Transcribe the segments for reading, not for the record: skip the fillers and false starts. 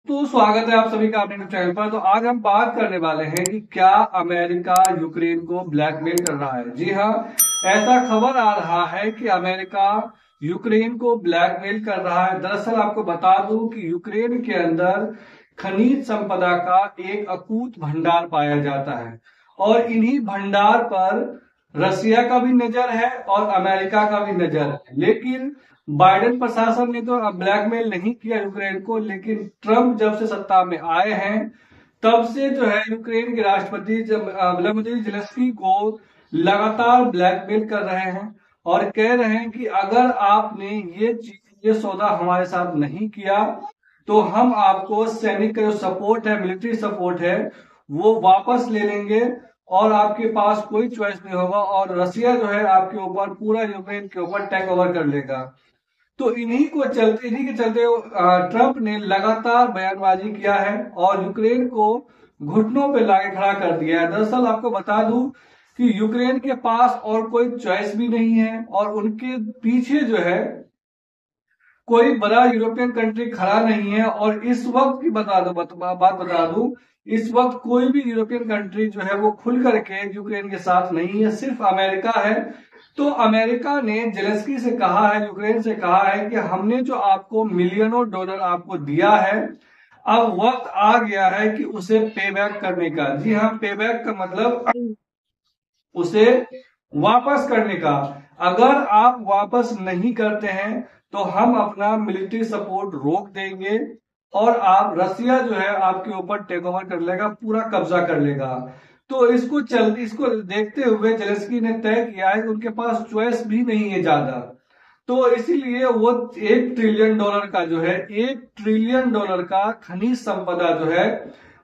तो स्वागत है आप सभी का अपने यूट्यूब चैनल पर। तो आज हम बात करने वाले हैं कि क्या अमेरिका यूक्रेन को ब्लैकमेल कर रहा है। जी हाँ, ऐसा खबर आ रहा है कि अमेरिका यूक्रेन को ब्लैकमेल कर रहा है। दरअसल आपको बता दूं कि यूक्रेन के अंदर खनिज संपदा का एक अकूत भंडार पाया जाता है और इन्हीं भंडार पर रसिया का भी नजर है और अमेरिका का भी नजर है। लेकिन बाइडेन प्रशासन ने तो ब्लैकमेल नहीं किया यूक्रेन को, लेकिन ट्रंप जब से सत्ता में आए हैं तब से जो है यूक्रेन के राष्ट्रपति व्लादिमीर जेलेंस्की को लगातार ब्लैकमेल कर रहे हैं और कह रहे हैं कि अगर आपने ये सौदा हमारे साथ नहीं किया तो हम आपको सैनिक का जो सपोर्ट है, मिलिट्री सपोर्ट है, वो वापस ले लेंगे और आपके पास कोई चॉइस नहीं होगा और रसिया जो है आपके ऊपर, पूरा यूक्रेन के ऊपर टेक ओवर कर लेगा। तो इन्हीं के चलते ट्रंप ने लगातार बयानबाजी किया है और यूक्रेन को घुटनों पे लाके खड़ा कर दिया है। दरअसल आपको बता दूं कि यूक्रेन के पास और कोई चॉइस भी नहीं है और उनके पीछे जो है कोई बड़ा यूरोपियन कंट्री खड़ा नहीं है। और इस वक्त की बात बता दूं, इस वक्त कोई भी यूरोपियन कंट्री जो है वो खुल करके यूक्रेन के साथ नहीं है, सिर्फ अमेरिका है। तो अमेरिका ने जेलेंस्की से कहा है, यूक्रेन से कहा है कि हमने जो आपको मिलियनों डॉलर आपको दिया है, अब वक्त आ गया है कि उसे पे बैक करने का। जी हाँ, पे बैक का मतलब उसे वापस करने का। अगर आप वापस नहीं करते हैं तो हम अपना मिलिट्री सपोर्ट रोक देंगे और आप, रसिया जो है आपके ऊपर टेक ओवर कर लेगा, पूरा कब्जा कर लेगा। तो इसको देखते हुए जेलेंस्की ने तय किया है कि उनके पास चॉइस भी नहीं है ज्यादा। तो इसीलिए वो $1 ट्रिलियन का जो है, $1 ट्रिलियन का खनिज संपदा जो है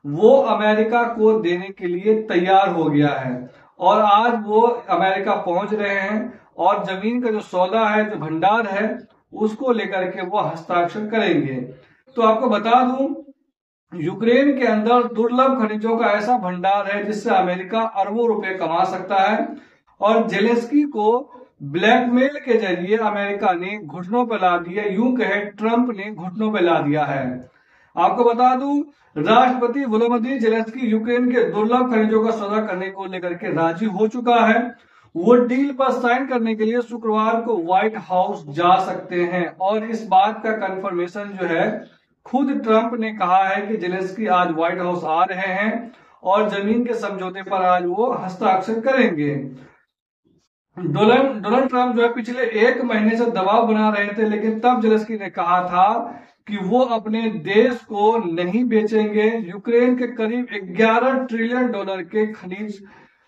वो अमेरिका को देने के लिए तैयार हो गया है। और आज वो अमेरिका पहुंच रहे हैं और जमीन का जो सौदा है, जो भंडार है, उसको लेकर के वो हस्ताक्षर करेंगे। तो आपको बता दूं, यूक्रेन के अंदर दुर्लभ खनिजों का ऐसा भंडार है जिससे अमेरिका अरबों रुपए कमा सकता है। और जेलेंस्की को ब्लैकमेल के जरिए अमेरिका ने घुटनों पर ला दिया, यूं कहे ट्रंप ने घुटनों पर ला दिया है। आपको बता दूं, राष्ट्रपति वोलोदिमीर जेलेंस्की यूक्रेन के दुर्लभ खनिजों का सौदा करने को लेकर के राजी हो चुका है। वो डील पर साइन करने के लिए शुक्रवार को व्हाइट हाउस जा सकते हैं और इस बात का कंफर्मेशन जो है खुद ट्रंप ने कहा है कि जेलेंस्की आज व्हाइट हाउस आ रहे हैं और जमीन के समझौते पर आज वो हस्ताक्षर करेंगे। डोनाल्ड ट्रंप जो है पिछले 1 महीने से दबाव बना रहे थे, लेकिन तब जेलेंस्की ने कहा था कि वो अपने देश को नहीं बेचेंगे। यूक्रेन के करीब $11 ट्रिलियन के खनिज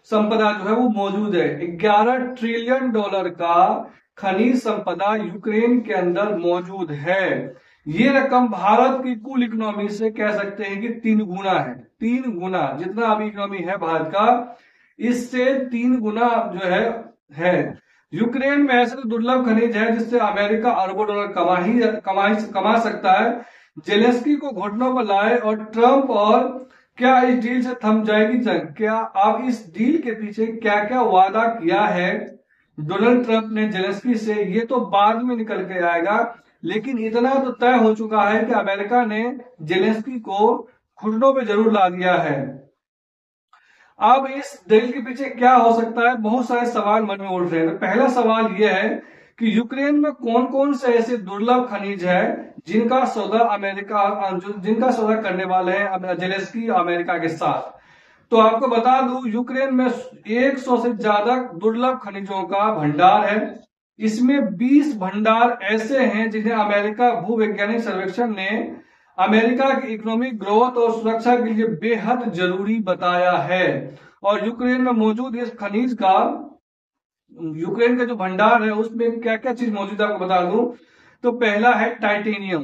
संपदा जो है वो मौजूद है। $11 ट्रिलियन का खनिज संपदा यूक्रेन के अंदर मौजूद है। ये रकम भारत की कुल इकोनॉमी से कह सकते हैं कि 3 गुना है। 3 गुना जितना अभी इकोनॉमी है भारत का, इससे 3 गुना जो है। यूक्रेन में ऐसे तो दुर्लभ खनिज है जिससे अमेरिका अरबों डॉलर कमा सकता है। जेलेंस्की को घुटनों पर लाए और ट्रंप, और क्या इस डील से थम जाएगी जंग? क्या अब इस डील के पीछे क्या क्या वादा किया है डोनाल्ड ट्रंप ने जेलेंस्की से, ये तो बाद में निकल के आएगा। लेकिन इतना तो तय हो चुका है कि अमेरिका ने जेलेंस्की को घुटनों पे जरूर ला दिया है। अब इस डील के पीछे क्या हो सकता है, बहुत सारे सवाल मन में उठ रहे हैं। तो पहला सवाल यह है कि यूक्रेन में कौन कौन से ऐसे दुर्लभ खनिज है जिनका सौदा करने वाले हैं जेलेंस्की अमेरिका के साथ। तो आपको बता दूं, यूक्रेन में 100 से ज्यादा दुर्लभ खनिजों का भंडार है। इसमें 20 भंडार ऐसे हैं जिन्हें अमेरिका भूवैज्ञानिक सर्वेक्षण ने अमेरिका की इकोनॉमिक ग्रोथ और सुरक्षा के लिए बेहद जरूरी बताया है। और यूक्रेन में मौजूद इस खनिज का, यूक्रेन का जो भंडार है उसमें क्या क्या चीज मौजूद है आपको बता दूं। तो पहला है टाइटेनियम।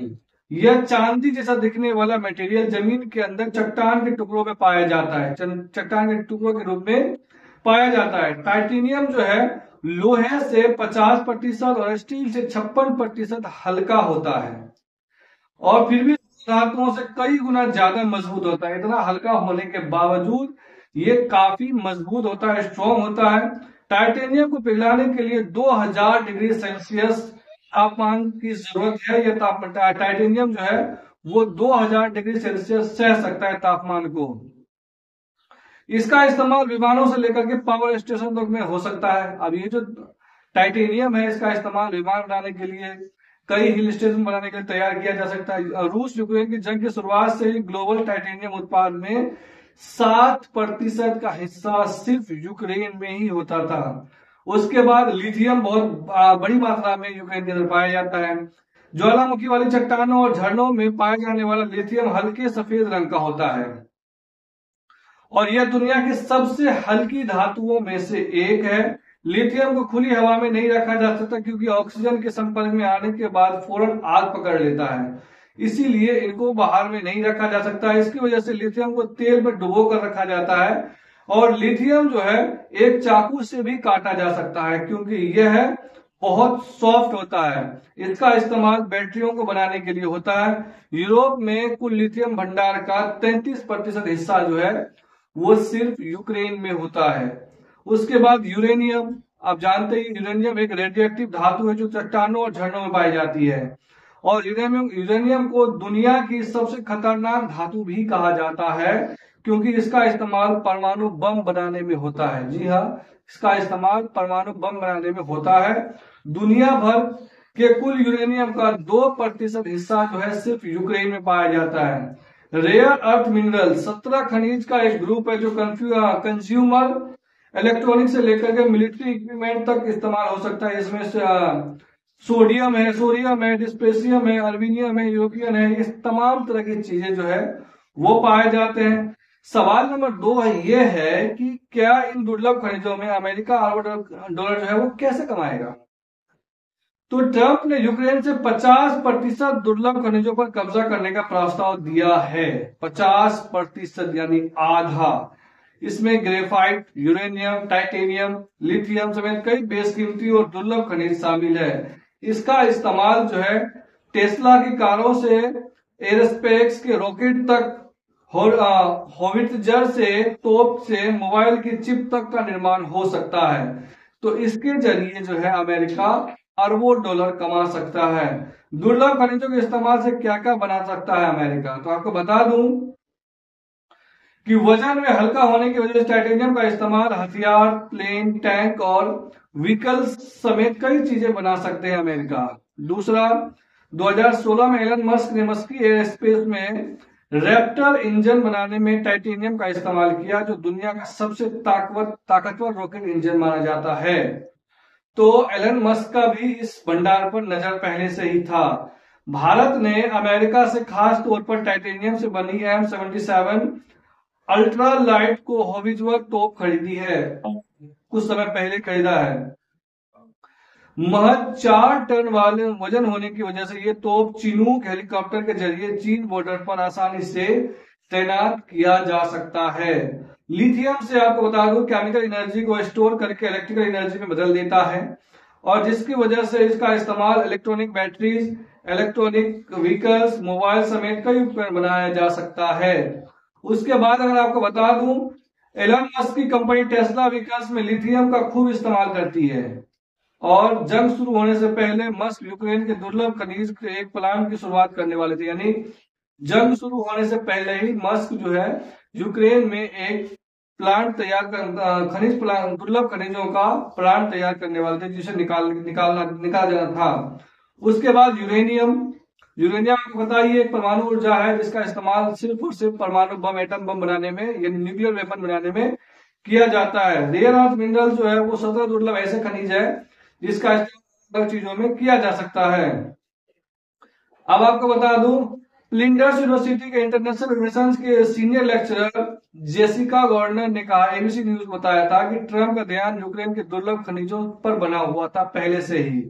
यह चांदी जैसा दिखने वाला मटेरियल जमीन के अंदर चट्टान के टुकड़ों में पाया जाता है, चट्टान के टुकड़ों के रूप में पाया जाता है। टाइटेनियम जो है लोहे से 50% और स्टील से 56% हल्का होता है और फिर भी धातुओं से कई गुना ज्यादा मजबूत होता है। इतना हल्का होने के बावजूद ये काफी मजबूत होता है, स्ट्रॉन्ग होता है। टाइटेनियम को पिघलाने के लिए 2000 डिग्री सेल्सियस तापमान की जरूरत है। यह तापमान टाइटेनियम जो है वो 2000 डिग्री सेल्सियस सह सकता है तापमान को। इसका इस्तेमाल विमानों से लेकर के पावर स्टेशन तक में हो सकता है। अब ये जो टाइटेनियम है, इसका इस्तेमाल विमान बनाने के लिए, कई हिल स्टेशन बनाने के लिए तैयार किया जा सकता है। रूस यूक्रेन की जंग की शुरुआत से ही ग्लोबल टाइटेनियम उत्पादन में 7% का हिस्सा सिर्फ यूक्रेन में ही होता था। उसके बाद लिथियम बहुत बड़ी मात्रा में यूक्रेन के अंदर पाया जाता है। ज्वालामुखी वाली चट्टानों और झरनों में पाया जाने वाला लिथियम हल्के सफेद रंग का होता है और यह दुनिया की सबसे हल्की धातुओं में से एक है। लिथियम को खुली हवा में नहीं रखा जा सकता क्योंकि ऑक्सीजन के संपर्क में आने के बाद फौरन आग पकड़ लेता है, इसीलिए इनको बाहर में नहीं रखा जा सकता। इसकी वजह से लिथियम को तेल में डुबो कर रखा जाता है और लिथियम जो है एक चाकू से भी काटा जा सकता है क्योंकि यह बहुत सॉफ्ट होता है। इसका इस्तेमाल बैटरियों को बनाने के लिए होता है। यूरोप में कुल लिथियम भंडार का 33% हिस्सा जो है वो सिर्फ यूक्रेन में होता है। उसके बाद यूरेनियम, आप जानते ही यूरेनियम एक रेडियोएक्टिव धातु है जो चट्टानों और झरनों में पाई जाती है और यूरेनियम को दुनिया की सबसे खतरनाक धातु भी कहा जाता है क्योंकि इसका इस्तेमाल परमाणु बम बनाने में होता है। जी हाँ, इसका इस्तेमाल परमाणु बम बनाने में होता है। दुनिया भर के कुल यूरेनियम का 2% हिस्सा जो है सिर्फ यूक्रेन में पाया जाता है। रेयर अर्थ मिनरल 17 खनिज का एक ग्रुप है जो कंज्यूमर इलेक्ट्रॉनिक से लेकर के मिलिट्री इक्विपमेंट तक इस्तेमाल हो सकता है। इसमें सोडियम है, डिस्पेसियम है, अल्मीनियम है, यूरोपियन है, इस तमाम तरह की चीजें जो है वो पाए जाते हैं। सवाल नंबर 2 ये है कि क्या इन दुर्लभ खनिजों में अमेरिका अरबों डॉलर जो है वो कैसे कमाएगा। तो ट्रंप ने यूक्रेन से 50% दुर्लभ खनिजों पर कब्जा करने का प्रस्ताव दिया है। 50% यानी आधा। इसमें ग्रेफाइट, यूरेनियम, टाइटेनियम, लिथियम समेत कई बेशकीमती और दुर्लभ खनिज शामिल है। इसका इस्तेमाल जो है टेस्ला की कारों से एरोस्पेस के रॉकेट तक, होवित्जर से, तोप से, मोबाइल की चिप तक का निर्माण हो सकता है। तो इसके जरिए जो है अमेरिका अरबों डॉलर कमा सकता है। दुर्लभ खनिजों के इस्तेमाल से क्या क्या बना सकता है अमेरिका, तो आपको बता दूं कि वजन में हल्का होने की वजह से टाइटेनियम का इस्तेमाल हथियार, प्लेन, टैंक और व्हीकल्स समेत कई चीजें बना सकते हैं अमेरिका। दूसरा, 2016 में एलन मस्क ने मस्की एयरस्पेस में रैप्टर इंजन बनाने में टाइटेनियम का इस्तेमाल किया जो दुनिया का सबसे ताकतवर रॉकेट इंजन माना जाता है। तो एलन मस्क का भी इस भंडार पर नजर पहले से ही था। भारत ने अमेरिका से खास तौर पर टाइटेनियम से बनी M77 अल्ट्रा लाइट को होवित्जर तोप खरीदी है, कुछ समय पहले खरीदा है। महज 4 टन वाले वजन होने की वजह से ये तोप चिनूक हेलीकॉप्टर के जरिए चीन बॉर्डर पर आसानी से तैनात किया जा सकता है। लिथियम से आपको बता दूं केमिकल एनर्जी को स्टोर करके इलेक्ट्रिकल एनर्जी में बदल देता है और जिसकी वजह से इसका इस्तेमाल electronic batteries, electronic vehicles, mobile समेत कई उपकरण बनाया जा सकता है। उसके बाद अगर आपको बता दूं एलन मस्क की कंपनी टेस्ला व्हीकल्स में लिथियम का खूब इस्तेमाल करती है और जंग शुरू होने से पहले मस्क यूक्रेन के दुर्लभ खनिज के एक प्लांट की शुरुआत करने वाले थे। यानी जंग शुरू होने से पहले ही मस्क जो है यूक्रेन में एक प्लांट तैयार कर, खनिज प्लांट, दुर्लभ खनिजों का प्लांट तैयार करने वाले थे जिसे निकाल देना था। उसके बाद यूरेनियम आपको पता ही एक परमाणु ऊर्जा है जिसका इस्तेमाल सिर्फ और सिर्फ परमाणु बम, एटम बम बनाने में यानी न्यूक्लियर वेपन बनाने में किया जाता है। रेयर अर्थ मिनरल जो है वो 17 दुर्लभ ऐसे खनिज है जिसका इस्तेमाल चीजों में किया जा सकता है। अब आपको बता दूं फ्लिंडर्स यूनिवर्सिटी के इंटरनेशनल रिलेशंस के सीनियर लेक्चरर जेसिका गॉर्डनर ने कहा, एबीसी न्यूज बताया था कि ट्रंप का ध्यान यूक्रेन के दुर्लभ खनिजों पर बना हुआ था पहले से ही।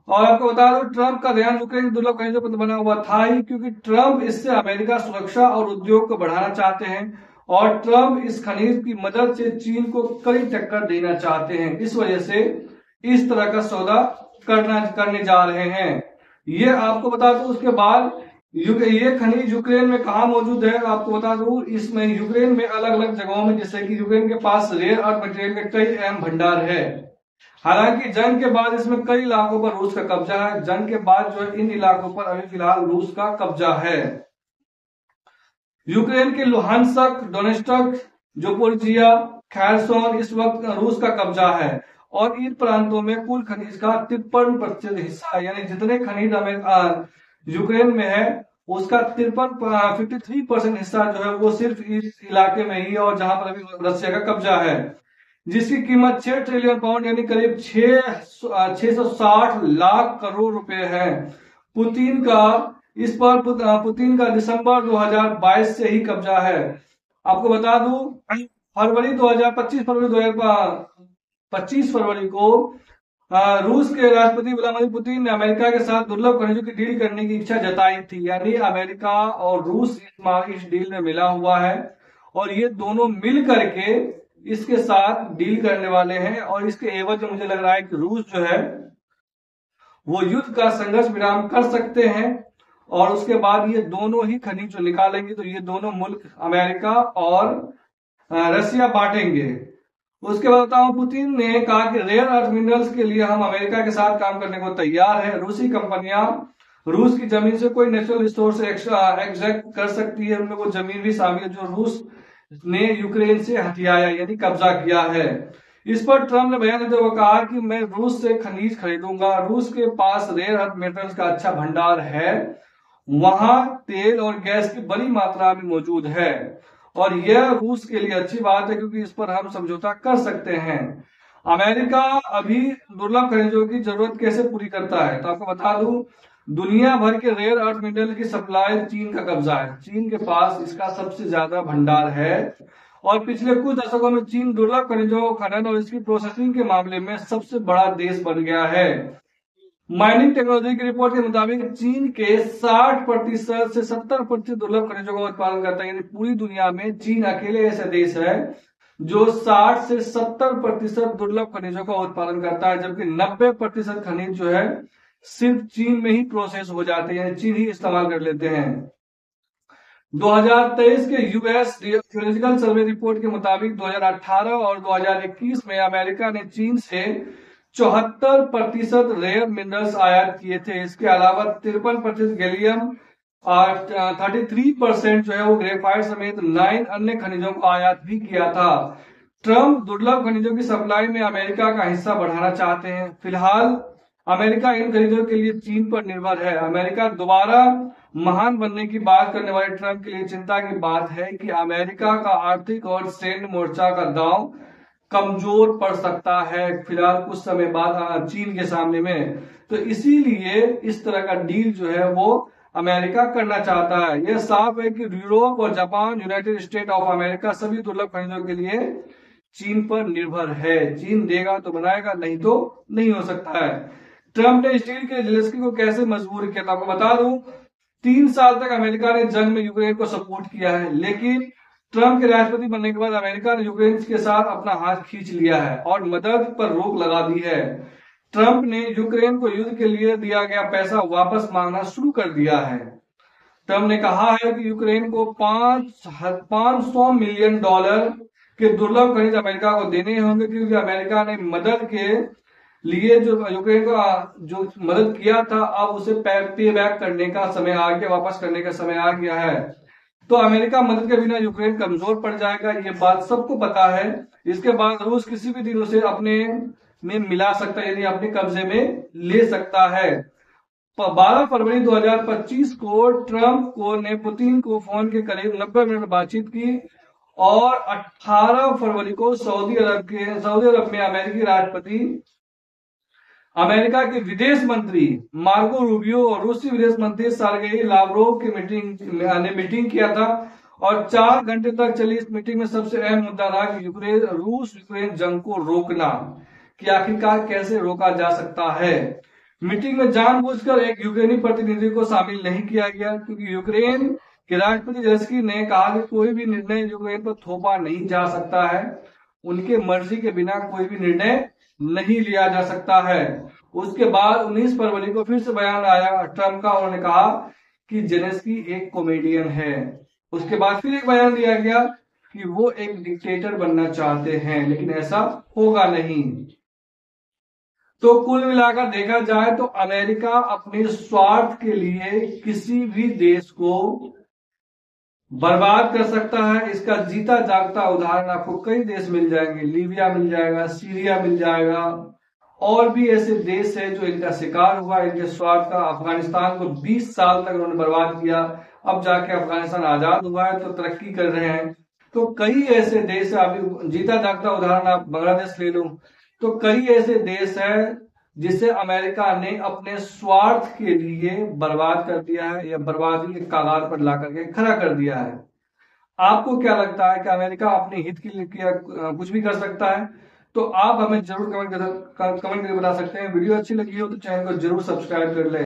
और आपको बता दो ट्रंप का ध्यान यूक्रेन के दुर्लभ खनिजों पर बना हुआ था ही क्योंकि ट्रंप इससे अमेरिका सुरक्षा और उद्योग को बढ़ाना चाहते हैं और ट्रंप इस खनिज की मदद से चीन को कड़ी टक्कर देना चाहते हैं। इस वजह से इस तरह का सौदा करने जा रहे हैं। ये आपको बता दूं उसके बाद ये खनिज यूक्रेन में कहा मौजूद है आपको बता दूं इसमें यूक्रेन में अलग अलग जगहों में, जैसे कि यूक्रेन के पास रेयर अर्थ मटेरियल के कई अहम भंडार है। हालांकि जंग के बाद इसमें कई इलाकों पर रूस का कब्जा है। जंग के बाद जो है इन इलाकों पर अभी फिलहाल रूस का कब्जा है। यूक्रेन के लुहानस्क, डोनेस्टक, जोपोरिजिया, खैरसोन इस वक्त रूस का कब्जा है और इन प्रांतों में कुल खनिज का 53% हिस्सा, यानी जितने खनिज यूक्रेन में है उसका 53% हिस्सा जो है वो सिर्फ इस इलाके में ही, और जहां पर अभी रशिया का कब्जा है, जिसकी कीमत 6 ट्रिलियन पाउंड यानी करीब 660 लाख करोड़ रुपए है। पुतिन का इस पर पुतिन का दिसंबर 2022 से ही कब्जा है। आपको बता दूं फरवरी 2025 फरवरी 2025 फरवरी को रूस के राष्ट्रपति व्लादिमीर पुतिन ने अमेरिका के साथ दुर्लभ खनिजों की डील करने की इच्छा जताई थी। यानी अमेरिका और रूस इस डील में मिला हुआ है और ये दोनों मिल करके इसके साथ डील करने वाले हैं। और इसके एवज में मुझे लग रहा है कि रूस जो है वो युद्ध का संघर्ष विराम कर सकते हैं और उसके बाद ये दोनों ही खनिज जो निकालेंगे तो ये दोनों मुल्क अमेरिका और रशिया बांटेंगे। उसके बाद बताऊं, पुतिन ने कहा कि रेयर अर्थ मिनरल्स के लिए हम अमेरिका के साथ काम करने को तैयार है। रूसी कंपनियां रूस की जमीन से कोई नेचुरल रिसोर्स एक्सट्रैक्ट कर सकती है, उनमें वो जमीन भी शामिल है जो रूस ने यूक्रेन से हथियाया यानी कब्जा किया है। इस पर ट्रंप ने बयान देते हुए कहा कि मैं रूस से खनिज खरीदूंगा। रूस के पास रेयर अर्थ मेटल्स का अच्छा भंडार है, वहां तेल और गैस की बड़ी मात्रा में मौजूद है और यह रूस के लिए अच्छी बात है क्योंकि इस पर हम समझौता कर सकते हैं। अमेरिका अभी दुर्लभ खनिजों की जरूरत कैसे पूरी करता है, तो आपको बता दूं दुनिया भर के रेयर अर्थ मिनरल की सप्लाई चीन का कब्जा है। चीन के पास इसका सबसे ज्यादा भंडार है और पिछले कुछ दशकों में चीन दुर्लभ खनिजों खनन और इसकी प्रोसेसिंग के मामले में सबसे बड़ा देश बन गया है। माइनिंग टेक्नोलॉजी की रिपोर्ट के मुताबिक चीन के 60% से 70% दुर्लभ खनिजों का उत्पादन करता है। यानी पूरी दुनिया में चीन अकेले ऐसा देश है जो 60 से 70% दुर्लभ खनिजों का उत्पादन करता है, जबकि 90% खनिज जो है सिर्फ चीन में ही प्रोसेस हो जाते हैं, चीन ही इस्तेमाल कर लेते हैं। 2023 के यूएस जियोलॉजिकल सर्वे रिपोर्ट के मुताबिक 2018 और 2021 में अमेरिका ने चीन से 74% रेयर मिनरल्स आयात किए थे। इसके अलावा 53% गैलियम और 33% जो है वो ग्रेफाइट समेत 9 अन्य खनिजों को आयात भी किया था। ट्रंप दुर्लभ खनिजों की सप्लाई में अमेरिका का हिस्सा बढ़ाना चाहते हैं। फिलहाल अमेरिका इन खनिजों के लिए चीन पर निर्भर है। अमेरिका दोबारा महान बनने की बात करने वाले ट्रंप के लिए चिंता की बात है कि अमेरिका का आर्थिक और सैन्य मोर्चा का दांव कमजोर पड़ सकता है फिलहाल कुछ समय बाद चीन के सामने में। तो इसीलिए इस तरह का डील जो है वो अमेरिका करना चाहता है। यह साफ है कि यूरोप और Japan, United state of America सभी दुर्लभ खनिजों के लिए चीन पर निर्भर है। चीन देगा तो बनाएगा, नहीं तो नहीं हो सकता है। ट्रंप ने इस डील के जेलेंस्की को कैसे मजबूर किया, तो आपको बता दूं 3 साल तक अमेरिका ने जंग में यूक्रेन को सपोर्ट किया है, लेकिन ट्रंप के राष्ट्रपति बनने के बाद अमेरिका ने यूक्रेन के साथ अपना हाथ खींच लिया है और मदद पर रोक लगा दी है। ट्रंप ने यूक्रेन को युद्ध के लिए दिया गया पैसा वापस मांगना शुरू कर दिया है। ट्रंप ने कहा है कि यूक्रेन को $500 मिलियन के दुर्लभ खनिज अमेरिका को देने होंगे, क्योंकि अमेरिका ने मदद के लिए जो यूक्रेन को जो मदद किया था अब उसे पे बैक करने का समय आ गया, वापस करने का समय आ गया है। तो अमेरिका मदद के बिना यूक्रेन कमजोर पड़ जाएगा, ये बात सबको पता है। इसके बाद रूस किसी भी दिन उसे अपने में मिला सकता है, यानी अपने कब्जे में ले सकता है। 12 फरवरी 2025 को ट्रंप ने पुतिन को फोन के करीब 90 मिनट बातचीत की और 18 फरवरी को सऊदी अरब में अमेरिकी राष्ट्रपति, अमेरिका के विदेश मंत्री मार्को रूबियो और रूसी विदेश मंत्री सर्गेई लावरोव की मीटिंग किया था और 4 घंटे तक चली इस मीटिंग में सबसे अहम मुद्दा रहा कि रूस यूक्रेन जंग को रोकना, कि आखिरकार कैसे रोका जा सकता है। मीटिंग में जानबूझकर एक यूक्रेनी प्रतिनिधि को शामिल नहीं किया गया, क्योंकि यूक्रेन के राष्ट्रपति जेलेंस्की ने कहा कि कोई भी निर्णय यूक्रेन पर थोपा नहीं जा सकता है, उनके मर्जी के बिना कोई भी निर्णय नहीं लिया जा सकता है। उसके बाद 19 फरवरी को फिर से बयान आया ट्रंप का, उन्होंने कहा कि जेलेंस्की एक कॉमेडियन है। उसके बाद फिर एक बयान दिया गया कि वो एक डिक्टेटर बनना चाहते हैं, लेकिन ऐसा होगा नहीं। तो कुल मिलाकर देखा जाए तो अमेरिका अपने स्वार्थ के लिए किसी भी देश को बर्बाद कर सकता है। इसका जीता जागता उदाहरण आपको कई देश मिल जाएंगे, लीबिया मिल जाएगा, सीरिया मिल जाएगा, और भी ऐसे देश है जो इनका शिकार हुआ इनके स्वार्थ का। अफगानिस्तान को 20 साल तक उन्होंने बर्बाद किया, अब जाके अफगानिस्तान आजाद हुआ है तो तरक्की कर रहे हैं। तो कई ऐसे देश है, अभी जीता जागता उदाहरण आप बांग्लादेश ले लो, तो कई ऐसे देश है जिसे अमेरिका ने अपने स्वार्थ के लिए बर्बाद कर दिया है या बर्बादी के कगार पर ला करके खड़ा कर दिया है। आपको क्या लगता है कि अमेरिका अपने हित के लिए क्या कुछ भी कर सकता है? तो आप हमें जरूर कमेंट करके बता सकते हैं। वीडियो अच्छी लगी हो तो चैनल को जरूर सब्सक्राइब कर लें।